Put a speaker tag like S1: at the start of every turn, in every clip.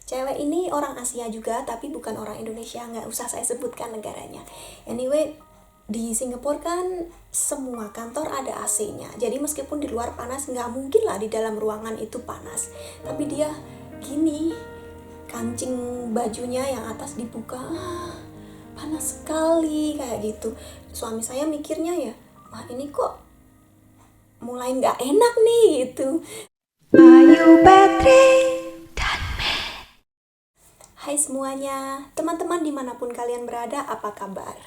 S1: Cewek ini orang Asia juga, tapi bukan orang Indonesia, nggak usah saya sebutkan negaranya. Anyway, di Singapura kan semua kantor ada AC-nya. Jadi meskipun di luar panas, nggak mungkin lah di dalam ruangan itu panas. Tapi dia gini, kancing bajunya yang atas dibuka, panas sekali kayak gitu. Suami saya mikirnya ya, wah ini kok mulai nggak enak nih gitu.
S2: Ayu Petri dan
S1: Hai semuanya, teman-teman dimanapun kalian berada, apa kabar?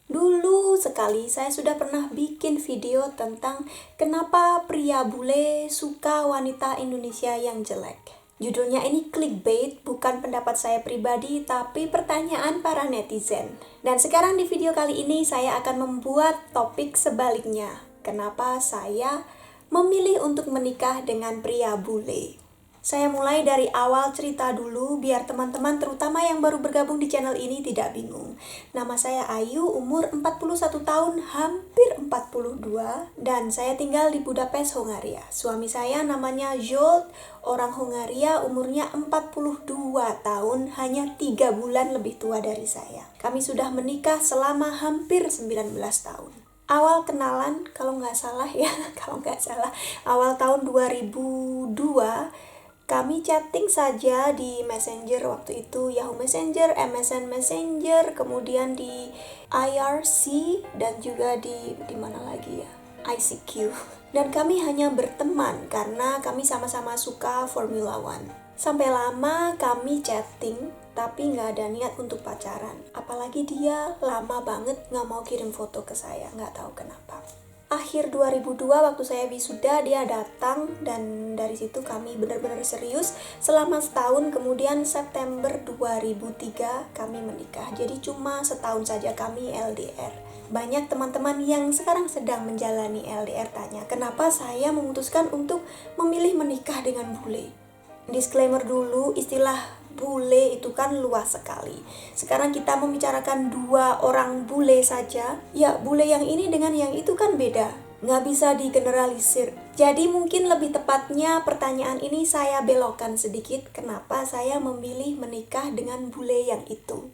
S1: Dulu sekali saya sudah pernah bikin video tentang kenapa pria bule suka wanita Indonesia yang jelek. Judulnya ini clickbait, bukan pendapat saya pribadi, tapi pertanyaan para netizen. Dan sekarang di video kali ini saya akan membuat topik sebaliknya. Kenapa saya memilih untuk menikah dengan pria bule? Saya mulai dari awal cerita dulu biar teman-teman terutama yang baru bergabung di channel ini tidak bingung. Nama saya Ayu, umur 41 tahun, hampir 42, dan saya tinggal di Budapest, Hongaria. Suami saya namanya Zsolt, orang Hongaria, umurnya 42 tahun, hanya 3 bulan lebih tua dari saya. Kami sudah menikah selama hampir 19 tahun. Awal kenalan, kalau nggak salah, awal tahun 2002, kami chatting saja di Messenger waktu itu, Yahoo Messenger, MSN Messenger, kemudian di IRC, dan juga di mana lagi ya? ICQ. Dan kami hanya berteman karena kami sama-sama suka Formula One. Sampai lama kami chatting, tapi nggak ada niat untuk pacaran. Apalagi dia lama banget nggak mau kirim foto ke saya, nggak tahu kenapa. Akhir 2002 waktu saya wisuda dia datang, dan dari situ kami benar-benar serius selama setahun. Kemudian September 2003 kami menikah. Jadi cuma setahun saja kami LDR. Banyak teman-teman yang sekarang sedang menjalani LDR tanya, kenapa saya memutuskan untuk memilih menikah dengan bule? Disclaimer dulu, istilah bule itu kan luas sekali. Sekarang kita membicarakan 2 orang bule saja. Ya, bule yang ini dengan yang itu kan beda. Nggak bisa digeneralisir. Jadi mungkin lebih tepatnya pertanyaan ini saya belokkan sedikit. Kenapa saya memilih menikah dengan bule yang itu?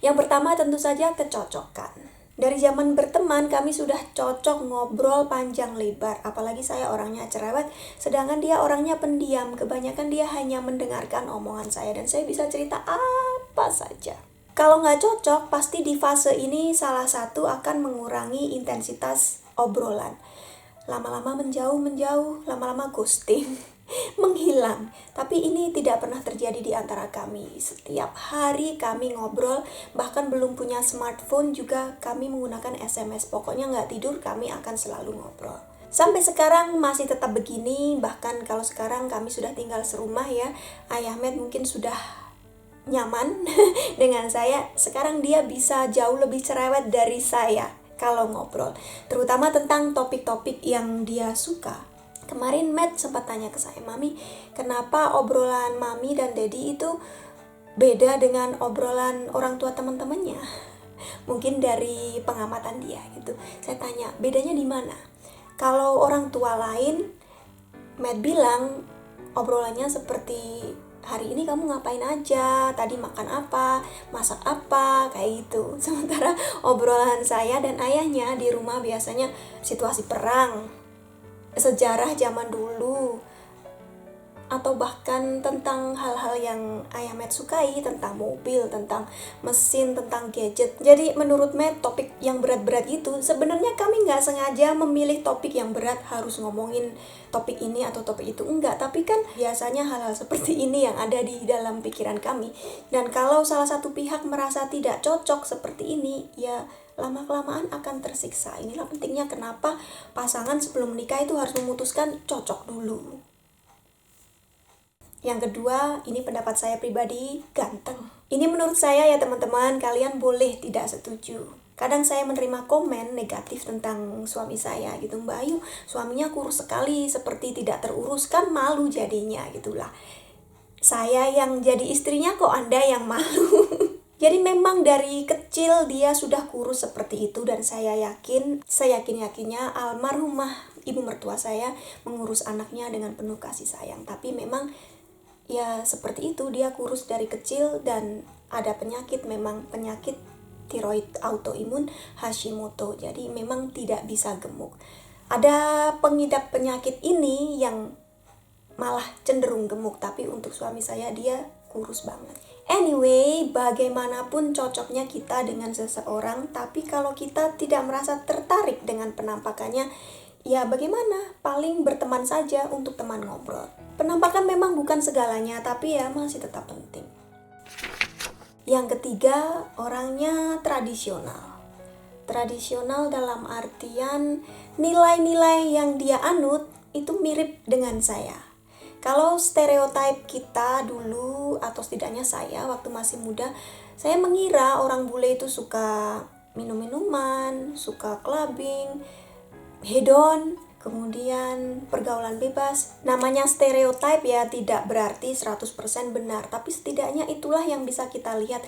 S1: Yang pertama tentu saja kecocokan. Dari zaman berteman kami sudah cocok, ngobrol panjang lebar. Apalagi saya orangnya cerewet, sedangkan dia orangnya pendiam. Kebanyakan dia hanya mendengarkan omongan saya dan saya bisa cerita apa saja. Kalau nggak cocok, pasti di fase ini salah satu akan mengurangi intensitas obrolan. Lama-lama menjauh, lama-lama ghosting. Menghilang. Tapi ini tidak pernah terjadi di antara kami. Setiap hari kami ngobrol, bahkan belum punya smartphone juga kami menggunakan SMS. Pokoknya nggak tidur kami akan selalu ngobrol. Sampai sekarang masih tetap begini. Bahkan kalau sekarang kami sudah tinggal serumah ya, Ayah Med mungkin sudah nyaman dengan saya. Sekarang dia bisa jauh lebih cerewet dari saya kalau ngobrol, terutama tentang topik-topik yang dia suka. Kemarin Matt sempat tanya ke saya, Mami, kenapa obrolan Mami dan Daddy itu beda dengan obrolan orang tua teman-temannya? Mungkin dari pengamatan dia gitu. Saya tanya, bedanya di mana? Kalau orang tua lain, Matt bilang obrolannya seperti, hari ini kamu ngapain aja, tadi makan apa, masak apa, kayak gitu. Sementara obrolan saya dan ayahnya di rumah biasanya situasi perang, sejarah zaman dulu, atau bahkan tentang hal-hal yang Ayah Matt sukai, tentang mobil, tentang mesin, tentang gadget. Jadi menurut Matt topik yang berat-berat itu, sebenarnya kami nggak sengaja memilih topik yang berat, harus ngomongin topik ini atau topik itu, enggak. Tapi kan biasanya hal-hal seperti ini yang ada di dalam pikiran kami. Dan kalau salah satu pihak merasa tidak cocok seperti ini, ya lama-kelamaan akan tersiksa. Inilah pentingnya kenapa pasangan sebelum menikah itu harus memutuskan cocok dulu. Yang kedua, ini pendapat saya pribadi, ganteng. Ini menurut saya ya teman-teman, kalian boleh tidak setuju. Kadang saya menerima komen negatif tentang suami saya gitu, Mbak Ayu, suaminya kurus sekali, seperti tidak terurus, kan malu jadinya gitulah. Saya yang jadi istrinya kok Anda yang malu? Jadi memang dari kecil dia sudah kurus seperti itu, dan saya yakin-yakinnya almarhumah ibu mertua saya mengurus anaknya dengan penuh kasih sayang. Tapi memang ya seperti itu, dia kurus dari kecil dan ada penyakit, memang penyakit tiroid autoimun Hashimoto, jadi memang tidak bisa gemuk. Ada pengidap penyakit ini yang malah cenderung gemuk, tapi untuk suami saya dia kurus banget. Anyway, bagaimanapun cocoknya kita dengan seseorang, tapi kalau kita tidak merasa tertarik dengan penampakannya, ya bagaimana? Paling berteman saja untuk teman ngobrol. Penampakan memang bukan segalanya, tapi ya masih tetap penting. Yang ketiga, orangnya tradisional. Tradisional dalam artian nilai-nilai yang dia anut itu mirip dengan saya. Kalau stereotip kita dulu, atau setidaknya saya waktu masih muda, saya mengira orang bule itu suka minum-minuman, suka clubbing, hedon, kemudian pergaulan bebas. Namanya stereotip ya tidak berarti 100% benar, tapi setidaknya itulah yang bisa kita lihat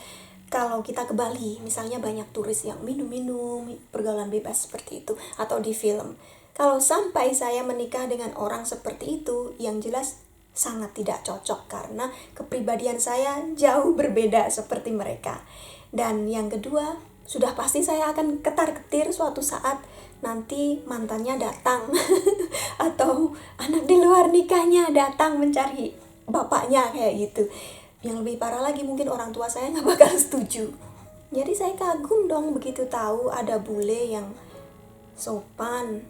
S1: kalau kita ke Bali. Misalnya banyak turis yang minum-minum, pergaulan bebas seperti itu, atau di film. Kalau sampai saya menikah dengan orang seperti itu, yang jelas sangat tidak cocok karena kepribadian saya jauh berbeda seperti mereka. Dan yang kedua, sudah pasti saya akan ketar-ketir suatu saat nanti mantannya datang atau anak di luar nikahnya datang mencari bapaknya kayak gitu. Yang lebih parah lagi, mungkin orang tua saya nggak bakal setuju. Jadi saya kagum dong begitu tahu ada bule yang sopan,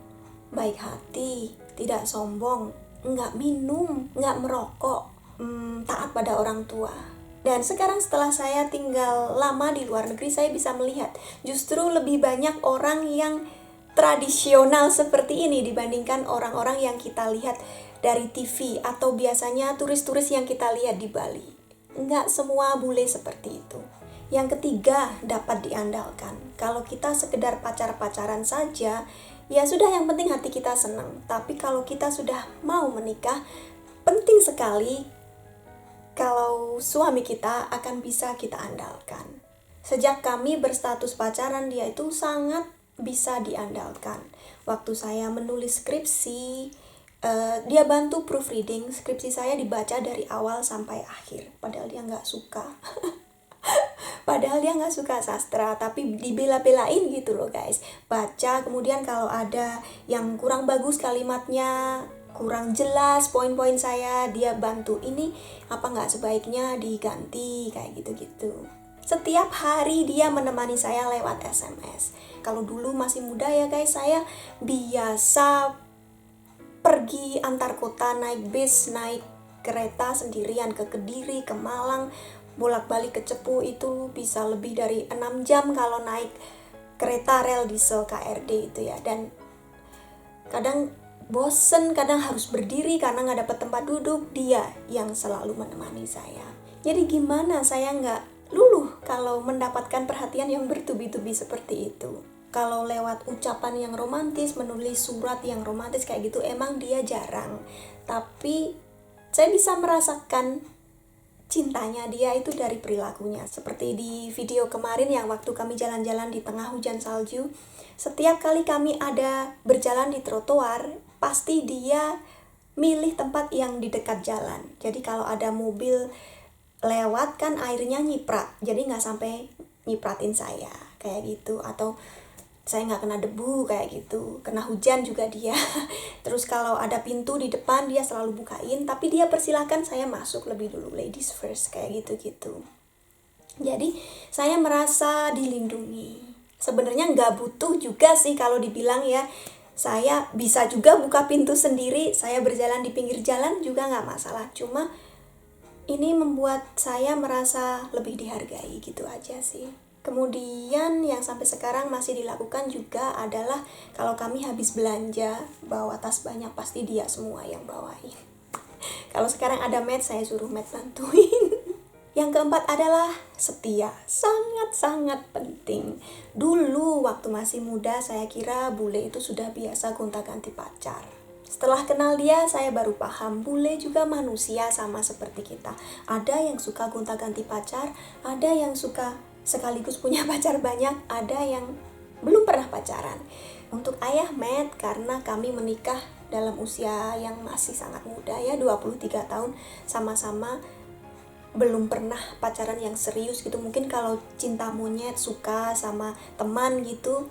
S1: baik hati, tidak sombong, nggak minum, nggak merokok, taat pada orang tua. Dan sekarang setelah saya tinggal lama di luar negeri, saya bisa melihat justru lebih banyak orang yang tradisional seperti ini dibandingkan orang-orang yang kita lihat dari TV atau biasanya turis-turis yang kita lihat di Bali. Nggak semua bule seperti itu. Yang ketiga, dapat diandalkan. Kalau kita sekedar pacar-pacaran saja, ya sudah, yang penting hati kita senang. Tapi kalau kita sudah mau menikah, penting sekali kalau suami kita akan bisa kita andalkan. Sejak kami berstatus pacaran, dia itu sangat bisa diandalkan. Waktu saya menulis skripsi, dia bantu proofreading. Skripsi saya dibaca dari awal sampai akhir. Padahal dia nggak suka. Padahal dia nggak suka sastra, tapi dibela-belain gitu loh guys. Baca, kemudian kalau ada yang kurang bagus kalimatnya, kurang jelas poin-poin saya, dia bantu, ini apa nggak sebaiknya diganti, kayak gitu-gitu. Setiap hari dia menemani saya lewat SMS. Kalau dulu masih muda ya guys, saya biasa pergi antar kota naik bis, naik kereta sendirian ke Kediri, ke Malang, bolak-balik ke Cepu, itu bisa lebih dari 6 jam kalau naik kereta rel diesel KRD itu ya. Dan kadang bosen, kadang harus berdiri karena nggak dapat tempat duduk, dia yang selalu menemani saya. Jadi gimana saya nggak luluh kalau mendapatkan perhatian yang bertubi-tubi seperti itu. Kalau lewat ucapan yang romantis, menulis surat yang romantis kayak gitu, emang dia jarang. Tapi saya bisa merasakan cintanya dia itu dari perilakunya. Seperti di video kemarin yang waktu kami jalan-jalan di tengah hujan salju, setiap kali kami ada berjalan di trotoar, pasti dia milih tempat yang di dekat jalan. Jadi kalau ada mobil lewat kan airnya nyiprat, jadi nggak sampai nyipratin saya kayak gitu. Atau saya nggak kena debu kayak gitu, kena hujan juga dia. Terus kalau ada pintu di depan dia selalu bukain, tapi dia persilahkan saya masuk lebih dulu, ladies first kayak gitu-gitu. Jadi saya merasa dilindungi. Sebenarnya nggak butuh juga sih kalau dibilang ya, saya bisa juga buka pintu sendiri, saya berjalan di pinggir jalan juga nggak masalah. Cuma ini membuat saya merasa lebih dihargai gitu aja sih. Kemudian yang sampai sekarang masih dilakukan juga adalah kalau kami habis belanja, bawa tas banyak, pasti dia semua yang bawain. Kalau sekarang ada maid, saya suruh maid bantuin. Yang keempat adalah setia. Sangat-sangat penting. Dulu waktu masih muda saya kira bule itu sudah biasa gonta-ganti pacar. Setelah kenal dia, saya baru paham bule juga manusia sama seperti kita. Ada yang suka gonta-ganti pacar, ada yang suka sekaligus punya pacar banyak, ada yang belum pernah pacaran. Untuk ayah Matt, karena kami menikah dalam usia yang masih sangat muda ya, 23 tahun, sama-sama belum pernah pacaran yang serius gitu. Mungkin kalau cinta monyet, suka sama teman gitu,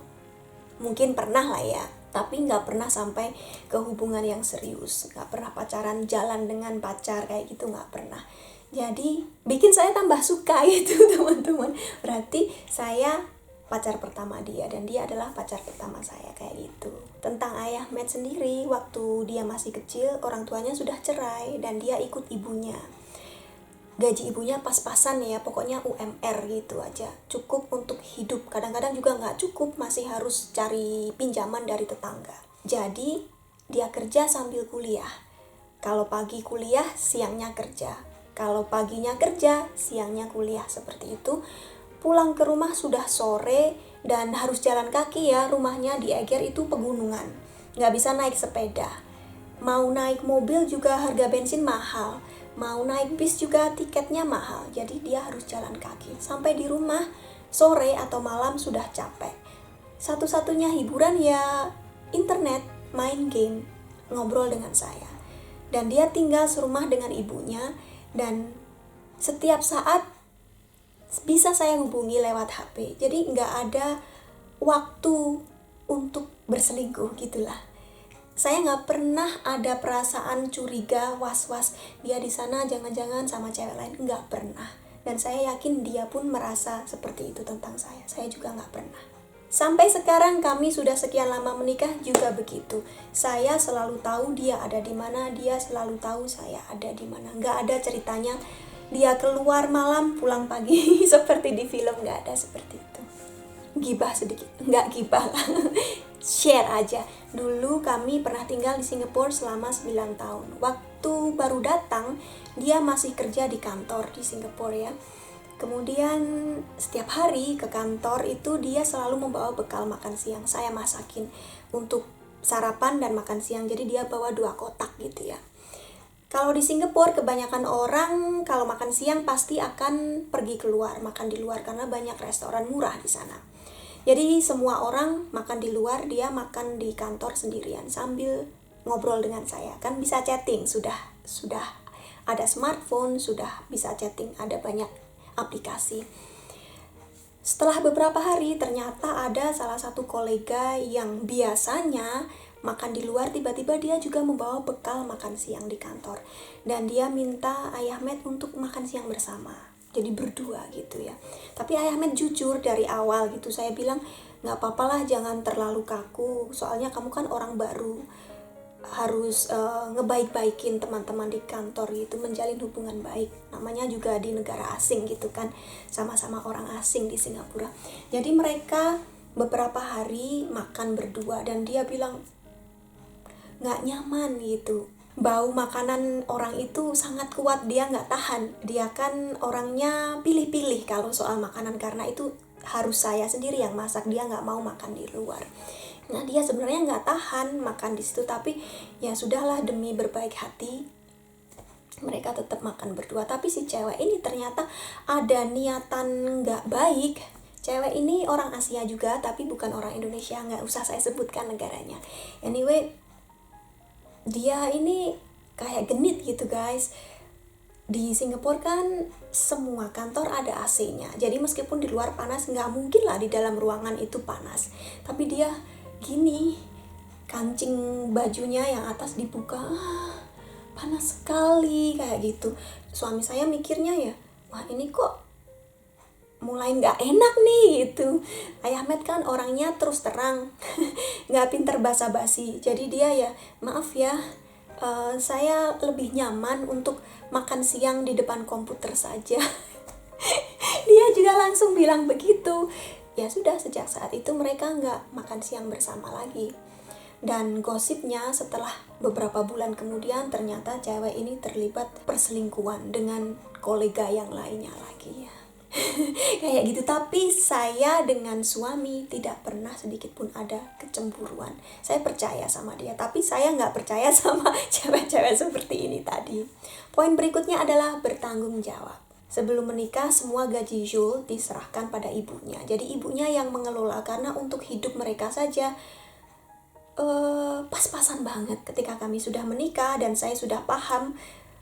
S1: mungkin pernah lah ya, tapi nggak pernah sampai ke hubungan yang serius, nggak pernah pacaran, jalan dengan pacar kayak gitu, nggak pernah. Jadi bikin saya tambah suka gitu teman-teman. Berarti saya pacar pertama dia dan dia adalah pacar pertama saya kayak gitu. Tentang Ayah Matt sendiri, waktu dia masih kecil orang tuanya sudah cerai dan dia ikut ibunya. Gaji ibunya pas-pasan ya, pokoknya UMR gitu aja, cukup untuk hidup. Kadang-kadang juga nggak cukup, masih harus cari pinjaman dari tetangga. Jadi dia kerja sambil kuliah. Kalau pagi kuliah, siangnya kerja. Kalau paginya kerja, siangnya kuliah, seperti itu. Pulang ke rumah sudah sore dan harus jalan kaki ya, rumahnya di Eger itu pegunungan, nggak bisa naik sepeda. Mau naik mobil juga harga bensin mahal, mau naik bis juga tiketnya mahal, jadi dia harus jalan kaki. Sampai di rumah sore atau malam sudah capek. Satu-satunya hiburan ya internet, main game, ngobrol dengan saya. Dan dia tinggal serumah dengan ibunya dan setiap saat bisa saya hubungi lewat HP. Jadi nggak ada waktu untuk berselingkuh gitulah. Saya nggak pernah ada perasaan curiga, was-was dia di sana jangan-jangan sama cewek lain, nggak pernah. Dan saya yakin dia pun merasa seperti itu tentang saya. Saya juga nggak pernah. Sampai sekarang kami sudah sekian lama menikah juga begitu. Saya selalu tahu dia ada di mana, dia selalu tahu saya ada di mana. Nggak ada ceritanya dia keluar malam pulang pagi seperti di film, nggak ada seperti itu. Gibah sedikit, nggak gibah lah. Share aja. Dulu kami pernah tinggal di Singapura selama 9 tahun. Waktu baru datang dia masih kerja di kantor di Singapura ya. Kemudian setiap hari ke kantor itu dia selalu membawa bekal makan siang. Saya masakin untuk sarapan dan makan siang, jadi dia bawa 2 kotak gitu ya. Kalau di Singapura kebanyakan orang kalau makan siang pasti akan pergi keluar, makan di luar karena banyak restoran murah di sana. Jadi semua orang makan di luar, dia makan di kantor sendirian sambil ngobrol dengan saya. Kan bisa chatting, sudah ada smartphone, sudah bisa chatting, ada banyak aplikasi. Setelah beberapa hari ternyata ada salah satu kolega yang biasanya makan di luar, tiba-tiba dia juga membawa bekal makan siang di kantor. Dan dia minta Ayah Matt untuk makan siang bersama. Jadi berdua gitu ya. Tapi Ayah Matt jujur dari awal gitu. Saya bilang, gak apa-apalah jangan terlalu kaku. Soalnya kamu kan orang baru. Harus ngebaik-baikin teman-teman di kantor gitu. Menjalin hubungan baik. Namanya juga di negara asing gitu kan. Sama-sama orang asing di Singapura. Jadi mereka beberapa hari makan berdua. Dan dia bilang, nggak nyaman gitu, bau makanan orang itu sangat kuat, dia nggak tahan. Dia kan orangnya pilih-pilih kalau soal makanan karena itu harus saya sendiri yang masak, dia nggak mau makan di luar. Nah dia sebenarnya nggak tahan makan di situ, tapi ya sudahlah demi berbaik hati mereka tetap makan berdua. Tapi si cewek ini ternyata ada niatan nggak baik. Cewek ini orang Asia juga tapi bukan orang Indonesia, nggak usah saya sebutkan negaranya. Anyway, dia ini kayak genit gitu guys. Di Singapura kan semua kantor ada AC-nya. Jadi meskipun di luar panas, nggak mungkin lah di dalam ruangan itu panas. Tapi dia gini, kancing bajunya yang atas dibuka, panas sekali kayak gitu. Suami saya mikirnya ya, wah ini kok mulai nggak enak nih gitu. Ayah Matt kan orangnya terus terang, nggak pinter basa-basi. Jadi dia ya, maaf ya, saya lebih nyaman untuk makan siang di depan komputer saja. Dia juga langsung bilang begitu. Ya sudah, sejak saat itu mereka nggak makan siang bersama lagi. Dan gosipnya setelah beberapa bulan kemudian ternyata cewek ini terlibat perselingkuhan dengan kolega yang lainnya lagi ya. Kayak gitu. Tapi saya dengan suami tidak pernah sedikit pun ada kecemburuan. Saya percaya sama dia, tapi saya nggak percaya sama cewek-cewek seperti ini tadi. Poin berikutnya adalah bertanggung jawab. Sebelum menikah semua gaji Jules diserahkan pada ibunya. Jadi ibunya yang mengelola karena untuk hidup mereka saja pas-pasan banget ketika kami sudah menikah dan saya sudah paham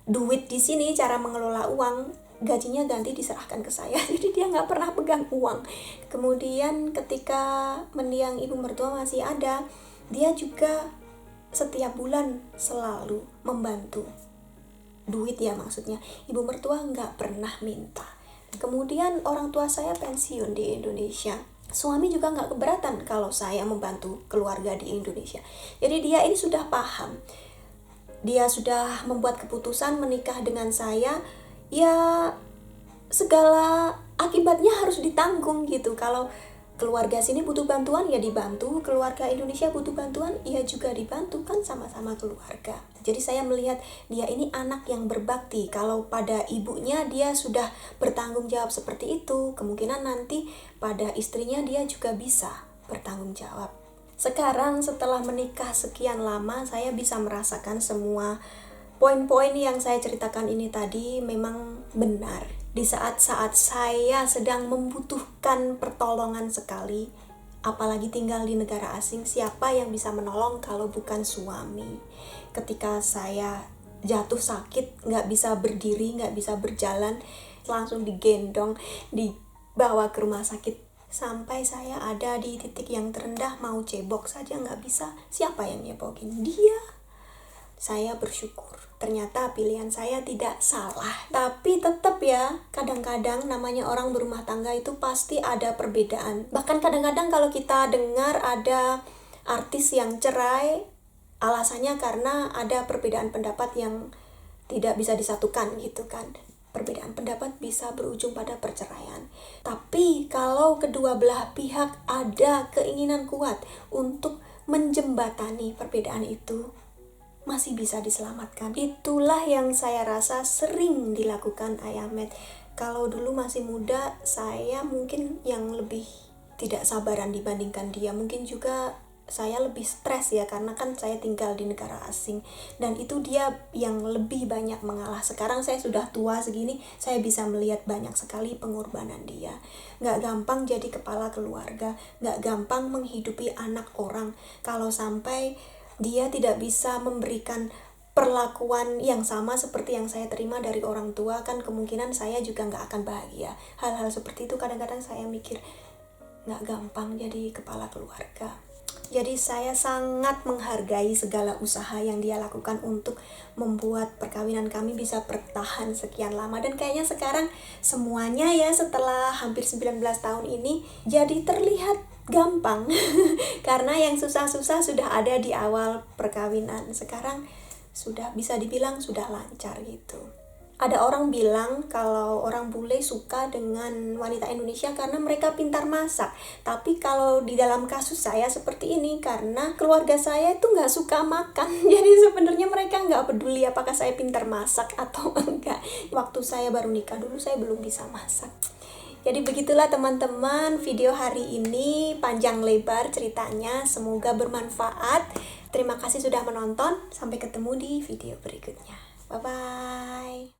S1: duit di sini, cara mengelola uang, gajinya ganti diserahkan ke saya. Jadi dia nggak pernah pegang uang. Kemudian ketika mendiang ibu mertua masih ada, dia juga setiap bulan selalu membantu. Duit ya maksudnya. Ibu mertua nggak pernah minta. Kemudian orang tua saya pensiun di Indonesia. Suami juga nggak keberatan kalau saya membantu keluarga di Indonesia. Jadi dia ini sudah paham. Dia sudah membuat keputusan menikah dengan saya. Ya segala akibatnya harus ditanggung gitu. Kalau keluarga sini butuh bantuan ya dibantu, keluarga Indonesia butuh bantuan ya juga dibantu, kan sama-sama keluarga. Jadi saya melihat dia ini anak yang berbakti. Kalau pada ibunya dia sudah bertanggung jawab seperti itu, kemungkinan nanti pada istrinya dia juga bisa bertanggung jawab. Sekarang setelah menikah sekian lama, saya bisa merasakan semua poin-poin yang saya ceritakan ini tadi memang benar. Di saat-saat saya sedang membutuhkan pertolongan sekali, apalagi tinggal di negara asing, siapa yang bisa menolong kalau bukan suami? Ketika saya jatuh sakit, nggak bisa berdiri, nggak bisa berjalan, langsung digendong, dibawa ke rumah sakit. Sampai saya ada di titik yang terendah, mau cebok saja nggak bisa. Siapa yang nyebokin? Dia. Saya bersyukur, ternyata pilihan saya tidak salah. Tapi tetap ya, kadang-kadang namanya orang berumah tangga itu pasti ada perbedaan. Bahkan kadang-kadang kalau kita dengar ada artis yang cerai, alasannya karena ada perbedaan pendapat yang tidak bisa disatukan gitu kan. Perbedaan pendapat bisa berujung pada perceraian. Tapi kalau kedua belah pihak ada keinginan kuat untuk menjembatani perbedaan itu, masih bisa diselamatkan. Itulah yang saya rasa sering dilakukan Ayah Met. Kalau dulu masih muda, saya mungkin yang lebih tidak sabaran dibandingkan dia. Mungkin juga saya lebih stres ya, karena kan saya tinggal di negara asing. Dan itu dia yang lebih banyak mengalah. Sekarang saya sudah tua segini, saya bisa melihat banyak sekali pengorbanan dia. Gak gampang jadi kepala keluarga, gak gampang menghidupi anak orang. Kalau sampai dia tidak bisa memberikan perlakuan yang sama seperti yang saya terima dari orang tua, kan kemungkinan saya juga nggak akan bahagia. Hal-hal seperti itu kadang-kadang saya mikir, nggak gampang jadi kepala keluarga. Jadi saya sangat menghargai segala usaha yang dia lakukan untuk membuat perkawinan kami bisa bertahan sekian lama. Dan kayaknya sekarang semuanya ya setelah hampir 19 tahun ini jadi terlihat gampang. Karena yang susah-susah sudah ada di awal perkawinan. Sekarang sudah bisa dibilang sudah lancar gitu. Ada orang bilang kalau orang bule suka dengan wanita Indonesia karena mereka pintar masak. Tapi kalau di dalam kasus saya seperti ini, karena keluarga saya itu nggak suka makan. Jadi sebenarnya mereka nggak peduli apakah saya pintar masak atau enggak. Waktu saya baru nikah dulu saya belum bisa masak. Jadi begitulah teman-teman, video hari ini panjang lebar ceritanya, semoga bermanfaat. Terima kasih sudah menonton, sampai ketemu di video berikutnya. Bye-bye.